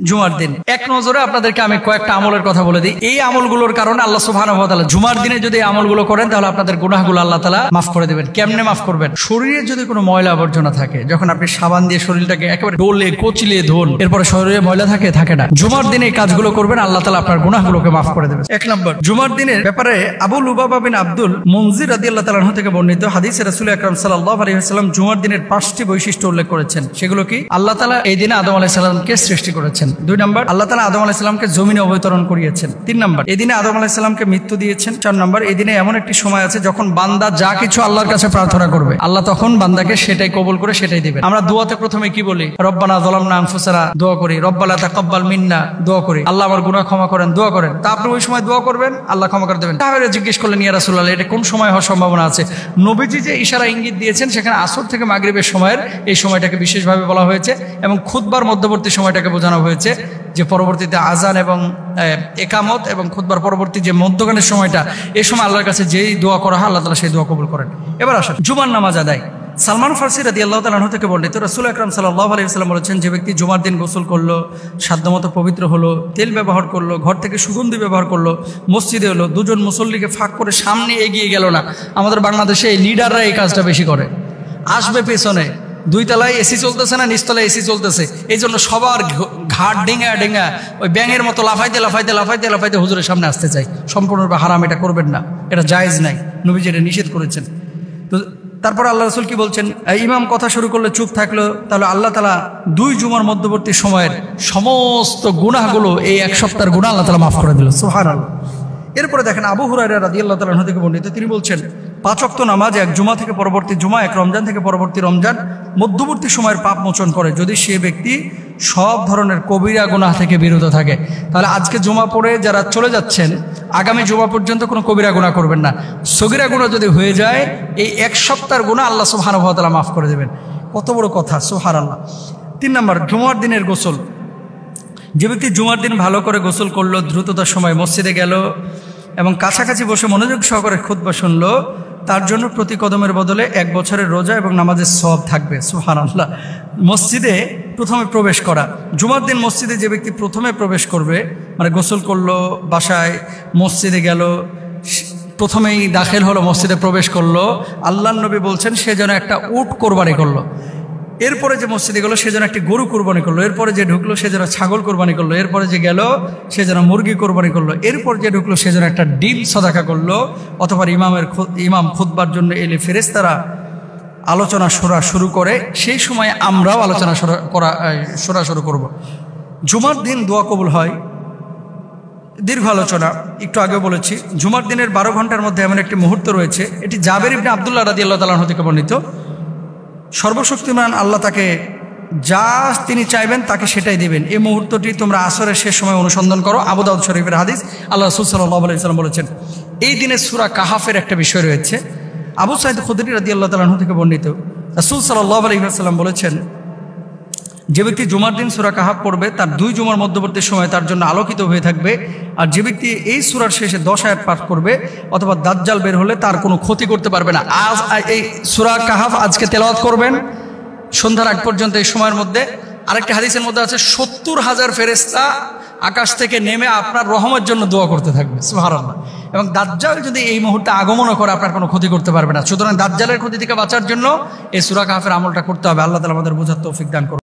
জুমার দিন এক নজরে আপনাদেরকে আমি কয়েকটা আমলের কথা বলে দিই। এই আমলগুলোর কারণে আল্লাহ সুবহানাহু ওয়া তাআলা জুমার দিনে যদি এই আমলগুলো করেন তাহলে আপনাদের গুনাহগুলো আল্লাহ তাআলা মাফ করে দেবেন। কেমনে মাফ করবেন? শরীরে যদি কোনো ময়লা আবর্জনা থাকে, যখন আপনি সাবান দিয়ে শরীরটাকে একেবারে ডলে কচলে ধোন, এরপরে শরীরে ময়লা থাকে না, জুমার দিনে এই কাজগুলো করবেন, আল্লাহ তাআলা আপনার গুনাহগুলোকে মাফ করে দেবেন। এক নম্বর, জুমার দিনের ব্যাপারে আবু লুবাবা বিন আব্দুল মুনজির রাদিয়াল্লাহু তাআলা আনহু থেকে বর্ণিত হাদিসে রাসূল আকরাম সাল্লাল্লাহু আলাইহি ওয়াসাল্লাম জুমার দিনের 5টি বৈশিষ্ট্য উল্লেখ করেছেন। সেগুলো কি? আল্লাহ তাআলা এই দিনে আদম আলাইহিস সালামকে সৃষ্টি করেছেন। 2 নম্বর, আল্লাহ তাআলা আদম আলাইহিস সালামকে জমিনে অবতরণ করিয়েছেন। 3 নম্বর, এই দিনে আদম আলাইহিস সালামকে মৃত্যু দিয়েছেন। 4 নম্বর, এই দিনে এমন একটি সময় আছে যখন বান্দা যা কিছু আল্লাহর কাছে প্রার্থনা করবে, আল্লাহ তখন বান্দাকে সেটাই কবুল করে সেটাই দিবেন। আমরা দোয়াতে প্রথমে কি বলি? রব্বানা যালামনা আনফুসানা দোয়া করি, রব্বানা তাকাব্বাল মিন্না দোয়া করি, আল্লাহ আমার গুনাহ ক্ষমা করেন দোয়া করেন। তা আপনি ওই সময় দোয়া করবেন, আল্লাহ ক্ষমা করে দেবেন। তাহলে জিজ্ঞেস করলেন, ইয়া রাসূলুল্লাহ, এটা কোন সময় হওয়ার সম্ভাবনা আছে? নবীজি যে ইশারা ইঙ্গিত দিয়েছেন সেখানে আসর থেকে মাগরিবের সময়ের এই সময়টাকে বিশেষভাবে বলা হয়েছে এবং খুতবার মধ্যবর্তী সময়টাকে বোঝানো হয়েছে, যে পরবর্তীতে আজান এবং একামত এবং খুতবার পরবর্তী যে মধ্যখানের সময়টা, এই সময় আল্লাহর কাছে যেই দোয়া করা হয় আল্লাহ তাআলা সেই দোয়া কবুল করেন। এবার আসেন জুমার নামাজ আদায়। সালমান ফারসি রাদিয়াল্লাহু তাআলা আনহু থেকে বর্ণিত রাসূল আকরাম সাল্লাল্লাহু আলাইহি ওয়াসাল্লাম বলেছেন, যে ব্যক্তি জুমার দিন গোসল করলো, সাধ্যমতো পবিত্র হলো, তেল ব্যবহার করলো, ঘর থেকে সুগন্ধি ব্যবহার করলো, মসজিদে হলো, দুজন মুসল্লিকে ফাঁক করে সামনে এগিয়ে গেল না। আমাদের বাংলাদেশে এই লিডাররা এই কাজটা বেশি করে। আসবে পেছনে, 2 তলায় এসি চলতেছে না, নিচতলায় এসি চলতেছে, এই জন্য সবার ঘাট ডেঙ্গা ওই ব্যাঙের মতো লাফাইতে হুজুরের সামনে আসতে চাই। সম্পূর্ণরূপে হারাম, এটা করবেন না, এটা জায়েজ নাই, নবীজি এটা নিষেধ করেছেন। তো তারপর আল্লাহ রাসূল কি বলছেন? ইমাম কথা শুরু করলে চুপ থাকলো, তাহলে আল্লাহ তাআলা 2 জুমার মধ্যবর্তী সময়ের সমস্ত গুনাহগুলো, এই 1 সপ্তাহের গুনাহ আল্লাহ তাআলা মাফ করে দিল। সুবহানাল্লাহ। এরপরে দেখেন আবু হুরায়রা রাদিয়াল্লাহু তাআলা আনহু থেকে বর্ণিত, তিনি বলছেন, 5 ওয়াক্ত নামাজ এক জুমা থেকে পরবর্তী জুমা, এক রমজান থেকে পরবর্তী রমজান মধ্যবর্তী সময়ের পাপ মোচন করে, যদি সে ব্যক্তি সব ধরনের কবিরা গুনাহ থেকে বিরত থাকে। তাহলে আজকে জুমা পড়ে যারা চলে যাচ্ছেন, আগামী জুমা পর্যন্ত কোনো কবিরা গুনাহ করবেন না। সগীরা গুনাহ যদি হয়ে যায়, এই 1 সপ্তাহের গুনাহ আল্লাহ সুবহানাহু ওয়া তাআলা মাফ করে দেবেন। কত বড় কথা, সুবহানাল্লাহ। 3 নম্বর, জুমার দিনের গোসল। যে ব্যক্তি জুমার দিন ভালো করে গোসল করলো, দ্রুততার সময় মসজিদে গেল এবং কাছাকাছি বসে মনোযোগ সহকারে খুতবা শুনলো, তার জন্য প্রতি কদমের বদলে 1 বছরের রোজা এবং নামাজের সওয়াব থাকবে। সুবহানাল্লাহ। মসজিদে প্রথমে প্রবেশ করা, জুমার দিন মসজিদে যে ব্যক্তি প্রথমে প্রবেশ করবে, মানে গোসল করলো, বাসায় মসজিদে গেল, প্রথমেই দাখিল হলো, মসজিদে প্রবেশ করলো, আল্লাহর নবী বলছেন সে যেন একটা উট কোরবানি করলো। এরপরে যে মসজিদে গেল সে যেন একটি গরু কোরবানি করলো, এরপরে যে ঢুকলো সে যেন ছাগল কোরবানি করলো, এরপরে যে গেল সে যেন মুরগি কোরবানি করলো, এরপর যে ঢুকলো সে যেন একটা ডিম সদাকা করলো। অথবা ইমাম খুতবার জন্য এলে ফেরেশতারা আলোচনা শুরু করে, সেই সময় আমরাও আলোচনা শুরু করব। জুমার দিন দোয়া কবুল হয়। দীর্ঘ আলোচনা, একটু আগে বলেছি, জুমার দিনের 12 ঘন্টার মধ্যে এমন একটি মুহূর্ত রয়েছে, এটি জাবের ইবনে আব্দুল্লাহ রাদিয়াল্লাহু তাআলা আনহু থেকে বর্ণিত। সর্বশক্তিমান আল্লাহ তাকে যা তিনি চাইবেন তাকে সেটাই দিবেন। এই মুহূর্তটি তোমরা আসরের শেষ সময় অনুসন্ধান করো। আবু দাউদ শরীফের হাদিস। আল্লাহ রাসূল সাল্লাল্লাহু আলাইহি ওয়াসাল্লাম বলেছেন, এই দিনে সূরা কাহাফের একটা বিষয় রয়েছে। আবু সাঈদ খুদরি রাদিয়াল্লাহু তাআলা আনহু থেকে বর্ণিত, রাসূল সাল্লাল্লাহু আলাইহি ওয়াসাল্লাম বলেছেন, যে ব্যক্তি জুমার দিন সূরা কাহাফ পড়বে তার 2 জুমার মধ্যবর্তী সময় তার জন্য আলোকিত হয়ে থাকবে। আর যে ব্যক্তি এই সূরার শেষে 10 আয়াত পাঠ করবে অথবা দাজ্জাল বের হলে তার কোনো ক্ষতি করতে পারবে না। আজ এই সূরা কাহাফ আজকে তেলাওয়াত করবেন সন্ধ্যার আগ পর্যন্ত, এই সময়ের মধ্যে। আরেকটা হাদিসের মধ্যে আছে 70,000 ফেরেশতা আকাশ থেকে নেমে আপনার রহমের জন্য দোয়া করতে থাকবে। সুবহানাল্লাহ। এবং দাজ্জাল যদি এই মুহূর্তে আগমনও করে আপনার কোনো ক্ষতি করতে পারবে না। সুতরাং দাজ্জালের ক্ষতি থেকে বাঁচার জন্য এই সূরা কাহাফের আমলটা করতে হবে। আল্লাহ তাআলা আমাদের বোঝার তৌফিক দান করুন।